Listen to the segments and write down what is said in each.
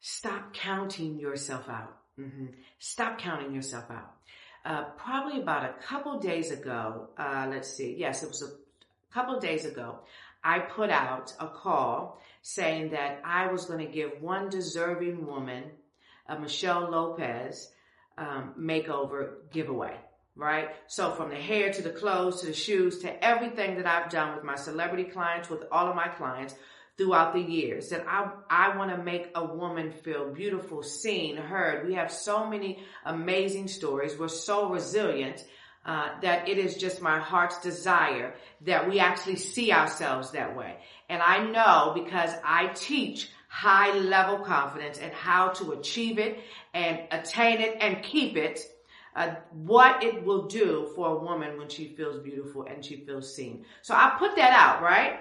Stop counting yourself out. Stop counting yourself out. Probably about a couple days ago, yes, it was a couple days ago, I put out a call saying that I was going to give one deserving woman a Michele Lopez makeover giveaway, right? So from the hair to the clothes to the shoes to everything that I've done with my celebrity clients, with all of my clients throughout the years, that I want to make a woman feel beautiful, seen, heard. We have so many amazing stories. We're so resilient that it is just my heart's desire that we actually see ourselves that way. And I know, because I teach high level confidence and how to achieve it and attain it and keep it, what it will do for a woman when she feels beautiful and she feels seen. So I put that out, right?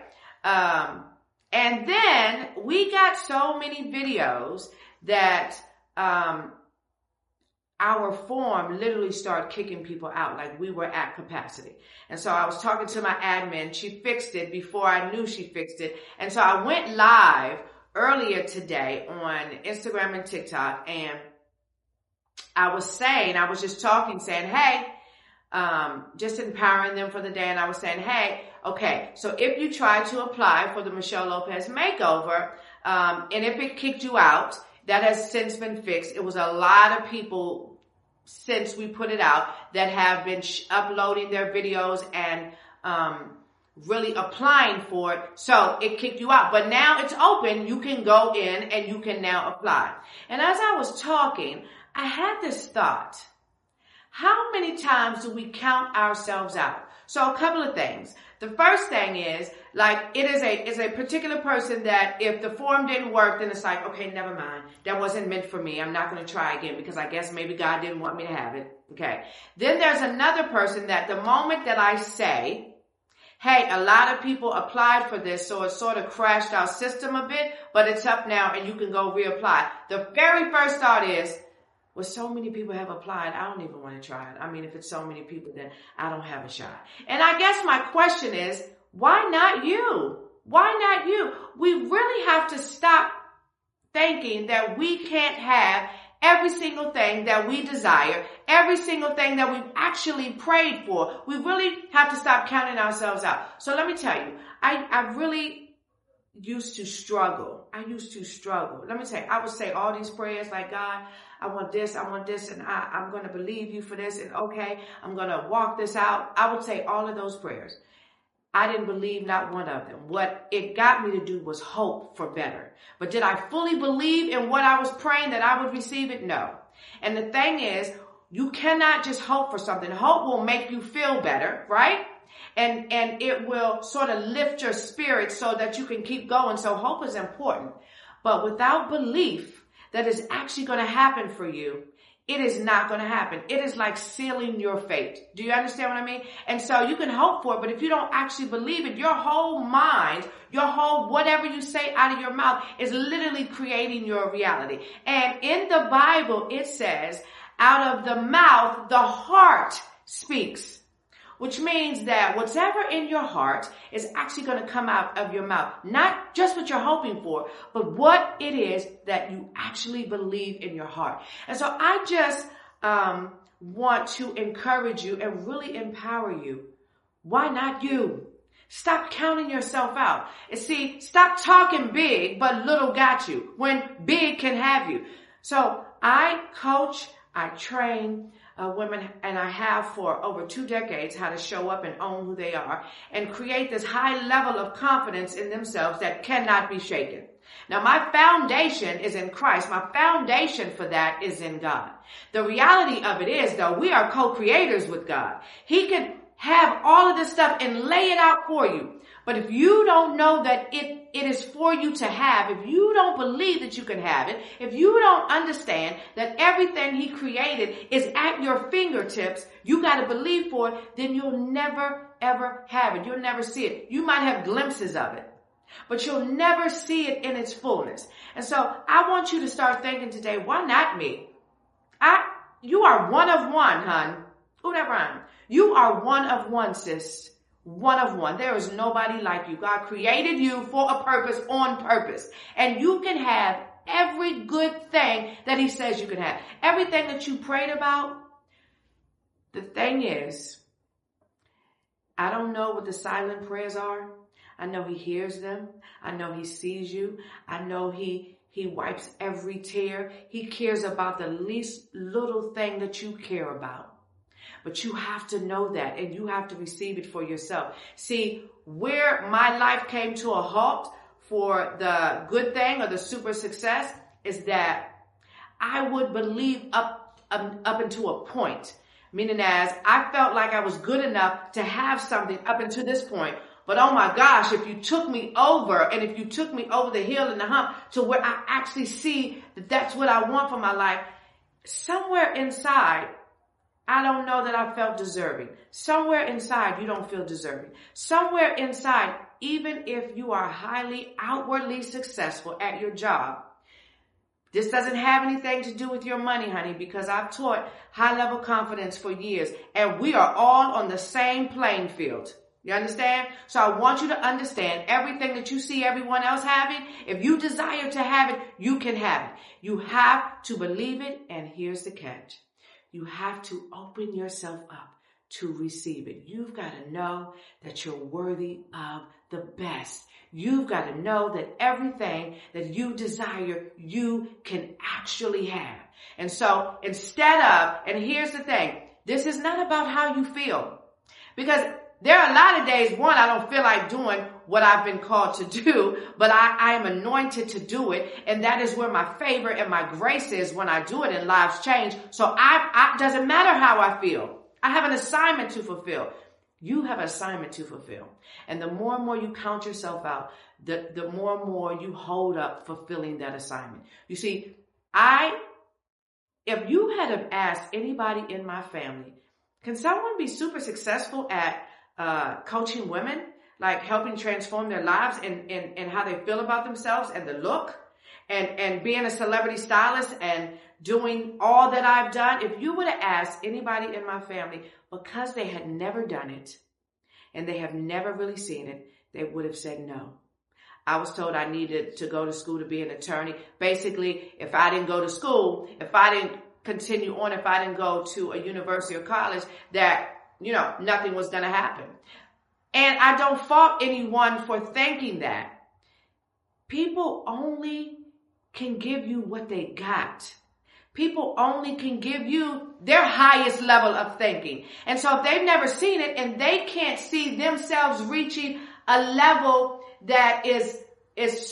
And then we got so many videos that our form literally started kicking people out, like we were at capacity. And so I was talking to my admin. She fixed it before I knew she fixed it. And so I went live earlier today on Instagram and TikTok, and I was just talking, saying, hey, just empowering them for the day. And I was saying, hey, okay, so if you try to apply for the Michele Lopez makeover, and if it kicked you out, that has since been fixed. It was a lot of people since we put it out that have been uploading their videos and really applying for it. So it kicked you out. But now it's open. You can go in and you can now apply. And as I was talking, I had this thought. How many times do we count ourselves out? So a couple of things. The first thing is, like, it is a particular person that if the form didn't work, then it's like, okay, never mind. That wasn't meant for me. I'm not going to try again because I guess maybe God didn't want me to have it. Okay. Then there's another person that the moment that I say, hey, a lot of people applied for this, so it sort of crashed our system a bit, but it's up now and you can go reapply. The very first thought is, well, so many people have applied, I don't even want to try it. I mean, if it's so many people, then I don't have a shot. And I guess my question is, why not you? Why not you? We really have to stop thinking that we can't have every single thing that we desire, every single thing that we've actually prayed for. We really have to stop counting ourselves out. So let me tell you, I really used to struggle. Let me tell you, I would say all these prayers like, God, I want this, and I'm going to believe you for this, and okay, I'm going to walk this out. I would say all of those prayers. I didn't believe not one of them. What it got me to do was hope for better. But did I fully believe in what I was praying that I would receive it? No. And the thing is, you cannot just hope for something. Hope will make you feel better, right? And it will sort of lift your spirit so that you can keep going. So hope is important. But without belief that is actually going to happen for you, it is not going to happen. It is like sealing your fate. Do you understand what I mean? And so you can hope for it, but if you don't actually believe it, your whole mind, your whole whatever you say out of your mouth is literally creating your reality. And in the Bible, it says, out of the mouth, the heart speaks. Which means that whatever in your heart is actually going to come out of your mouth. Not just what you're hoping for, but what it is that you actually believe in your heart. And so I just want to encourage you and really empower you. Why not you? Stop counting yourself out. And see, stop talking big, but little got you, when big can have you. So I coach, I train women, and I have for over 2 decades, how to show up and own who they are and create this high level of confidence in themselves that cannot be shaken. Now, my foundation is in Christ. My foundation for that is in God. The reality of it is, though, we are co-creators with God. He can have all of this stuff and lay it out for you. But if you don't know that it is for you to have, if you don't believe that you can have it, if you don't understand that everything he created is at your fingertips, you got to believe for it, then you'll never, ever have it. You'll never see it. You might have glimpses of it, but you'll never see it in its fullness. And so I want you to start thinking today, why not me? You are one of one, hon. Ooh, that rhyme. You are one of one, sis. one of one. There is nobody like you. God created you for a purpose, on purpose. And you can have every good thing that he says you can have. Everything that you prayed about. The thing is, I don't know what the silent prayers are. I know he hears them. I know he sees you. I know he wipes every tear. He cares about the least little thing that you care about. But you have to know that, and you have to receive it for yourself. See, where my life came to a halt for the good thing or the super success is that I would believe up until a point. Meaning as I felt like I was good enough to have something up until this point. But oh my gosh, if you took me over, and if you took me over the hill and the hump to where I actually see that that's what I want for my life, somewhere inside, I don't know that I felt deserving. Somewhere inside, you don't feel deserving. Somewhere inside, even if you are highly outwardly successful at your job, this doesn't have anything to do with your money, honey, because I've taught high-level confidence for years, and we are all on the same playing field. You understand? So I want you to understand everything that you see everyone else having. If you desire to have it, you can have it. You have to believe it, and here's the catch. You have to open yourself up to receive it. You've got to know that you're worthy of the best. You've got to know that everything that you desire, you can actually have. And so instead of, and here's the thing, this is not about how you feel. Because there are a lot of days, one, I don't feel like doing what I've been called to do, but I am anointed to do it. And that is where my favor and my grace is when I do it, and lives change. So I doesn't matter how I feel. I have an assignment to fulfill. You have an assignment to fulfill. And the more and more you count yourself out, the more and more you hold up fulfilling that assignment. You see, if you had have asked anybody in my family, can someone be super successful at coaching women, like helping transform their lives and how they feel about themselves and the look, and being a celebrity stylist and doing all that I've done? If you would have asked anybody in my family, because they had never done it and they have never really seen it, they would have said no. I was told I needed to go to school to be an attorney. Basically, if I didn't go to school, if I didn't continue on, if I didn't go to a university or college, that, nothing was going to happen. And I don't fault anyone for thinking that. People only can give you what they got. People only can give you their highest level of thinking. And so if they've never seen it and they can't see themselves reaching a level that is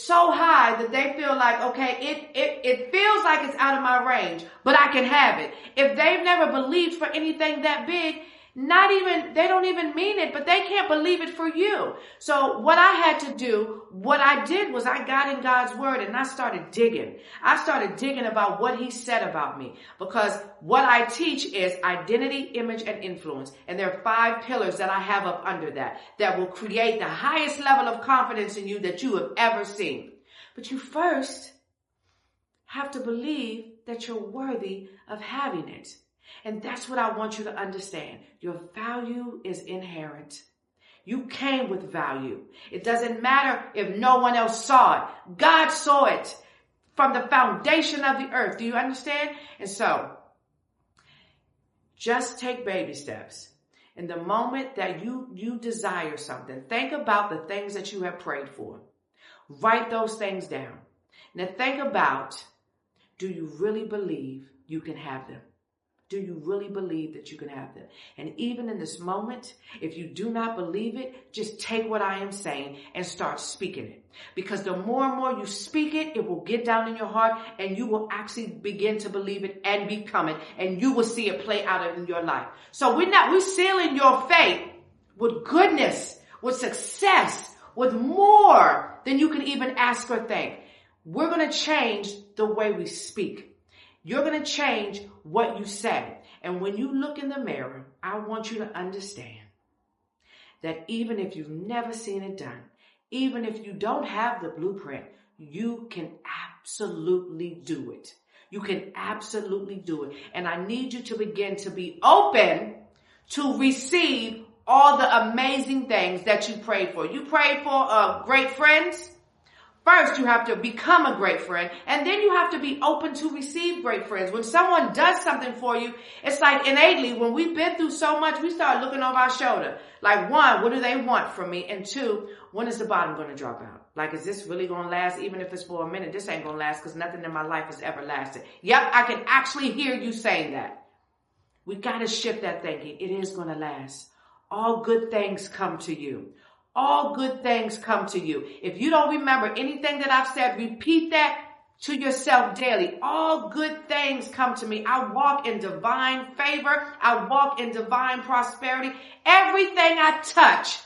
so high that they feel like, okay, it feels like it's out of my range, but I can have it. If they've never believed for anything that big, they don't even mean it, but they can't believe it for you. So what I had to do, what I did was I got in God's word and I started digging. I started digging about what he said about me, because what I teach is identity, image, and influence. And there are 5 pillars that I have up under that will create the highest level of confidence in you that you have ever seen. But you first have to believe that you're worthy of having it. And that's what I want you to understand. Your value is inherent. You came with value. It doesn't matter if no one else saw it. God saw it from the foundation of the earth. Do you understand? And so, just take baby steps. In the moment that you desire something, think about the things that you have prayed for. Write those things down. Now think about, do you really believe you can have them? Do you really believe that you can have them? And even in this moment, if you do not believe it, just take what I am saying and start speaking it. Because the more and more you speak it, it will get down in your heart and you will actually begin to believe it and become it. And you will see it play out in your life. So we're sealing your faith with goodness, with success, with more than you can even ask or think. We're going to change the way we speak. You're going to change what you say. And when you look in the mirror, I want you to understand that even if you've never seen it done, even if you don't have the blueprint, you can absolutely do it. You can absolutely do it. And I need you to begin to be open to receive all the amazing things that you prayed for. You prayed for great friends. First, you have to become a great friend, and then you have to be open to receive great friends. When someone does something for you, it's like innately, when we've been through so much, we start looking over our shoulder. Like, one, what do they want from me? And two, when is the bottom going to drop out? Like, is this really going to last? Even if it's for a minute, this ain't going to last because nothing in my life has ever lasted. Yep, I can actually hear you saying that. We got to shift that thinking. It is going to last. All good things come to you. All good things come to you. If you don't remember anything that I've said, repeat that to yourself daily. All good things come to me. I walk in divine favor. I walk in divine prosperity. Everything I touch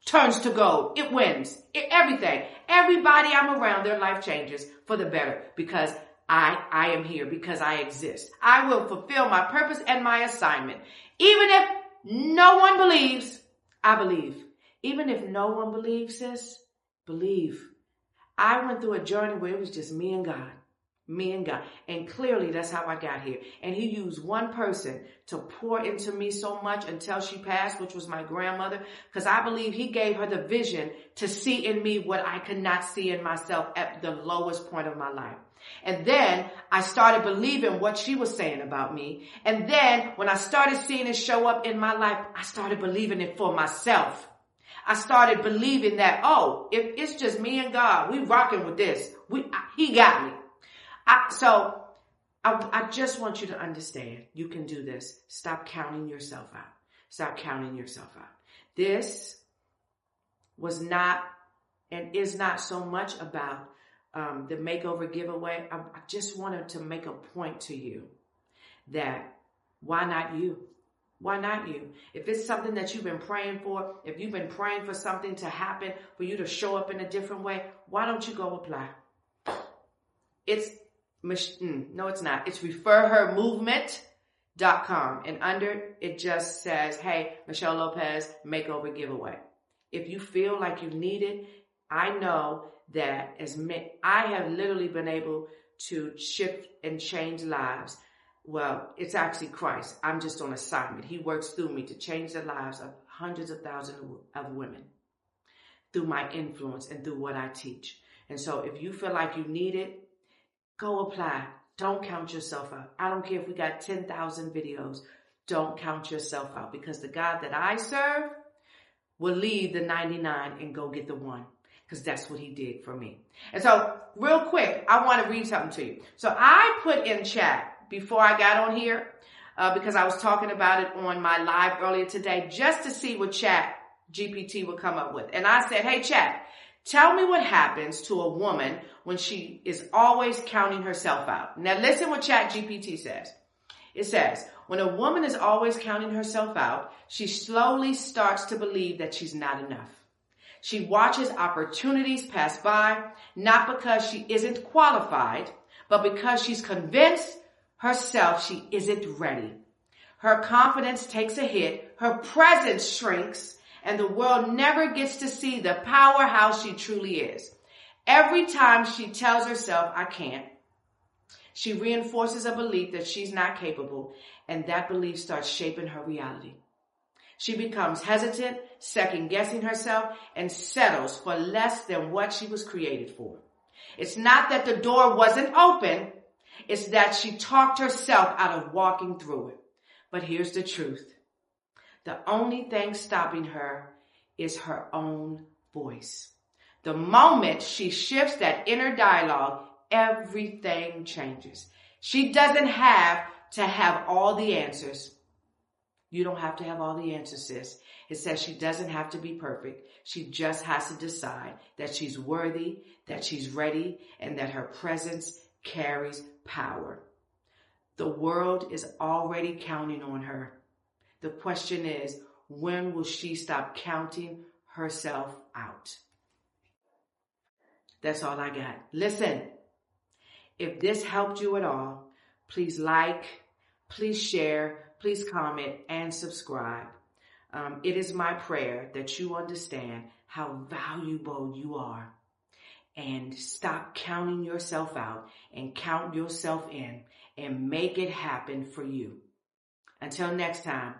turns to gold. It wins. Everything. Everybody I'm around, their life changes for the better because I am here, because I exist. I will fulfill my purpose and my assignment. Even if no one believes, I believe. Even if no one believes, sis, believe. I went through a journey where it was just me and God. Me and God. And clearly that's how I got here. And he used one person to pour into me so much until she passed, which was my grandmother. Because I believe he gave her the vision to see in me what I could not see in myself at the lowest point of my life. And then I started believing what she was saying about me. And then when I started seeing it show up in my life, I started believing it for myself. I started believing that, oh, if it's just me and God, we rocking with this. He got me. So I just want you to understand, you can do this. Stop counting yourself out. Stop counting yourself out. This was not and is not so much about the makeover giveaway. I just wanted to make a point to you that why not you? Why not you? If it's something that you've been praying for, if you've been praying for something to happen, for you to show up in a different way, why don't you go apply? No, it's not. It's referhermovement.com. And under it just says, hey, Michele Lopez makeover giveaway. If you feel like you need it, I know that I have literally been able to shift and change lives. Well, it's actually Christ. I'm just on assignment. He works through me to change the lives of hundreds of thousands of women through my influence and through what I teach. And so if you feel like you need it, go apply. Don't count yourself out. I don't care if we got 10,000 videos. Don't count yourself out because the God that I serve will leave the 99 and go get the one because that's what he did for me. And so real quick, I want to read something to you. So I put in chat before I got on here, because I was talking about it on my live earlier today, just to see what Chat GPT would come up with. And I said, hey, Chat, tell me what happens to a woman when she is always counting herself out. Now, listen what Chat GPT says. It says, when a woman is always counting herself out, she slowly starts to believe that she's not enough. She watches opportunities pass by, not because she isn't qualified, but because she's convinced herself she isn't ready. Her confidence takes a hit, her presence shrinks, and the world never gets to see the powerhouse she truly is. Every time she tells herself, I can't, she reinforces a belief that she's not capable, and that belief starts shaping her reality. She becomes hesitant, second-guessing herself, and settles for less than what she was created for. It's not that the door wasn't open, it's that she talked herself out of walking through it. But here's the truth. The only thing stopping her is her own voice. The moment she shifts that inner dialogue, everything changes. She doesn't have to have all the answers. You don't have to have all the answers, sis. It says she doesn't have to be perfect. She just has to decide that she's worthy, that she's ready, and that her presence carries power. The world is already counting on her. The question is, when will she stop counting herself out? That's all I got. Listen, if this helped you at all, please like, please share, please comment, and subscribe. It is my prayer that you understand how valuable you are and stop counting yourself out and count yourself in and make it happen for you. Until next time,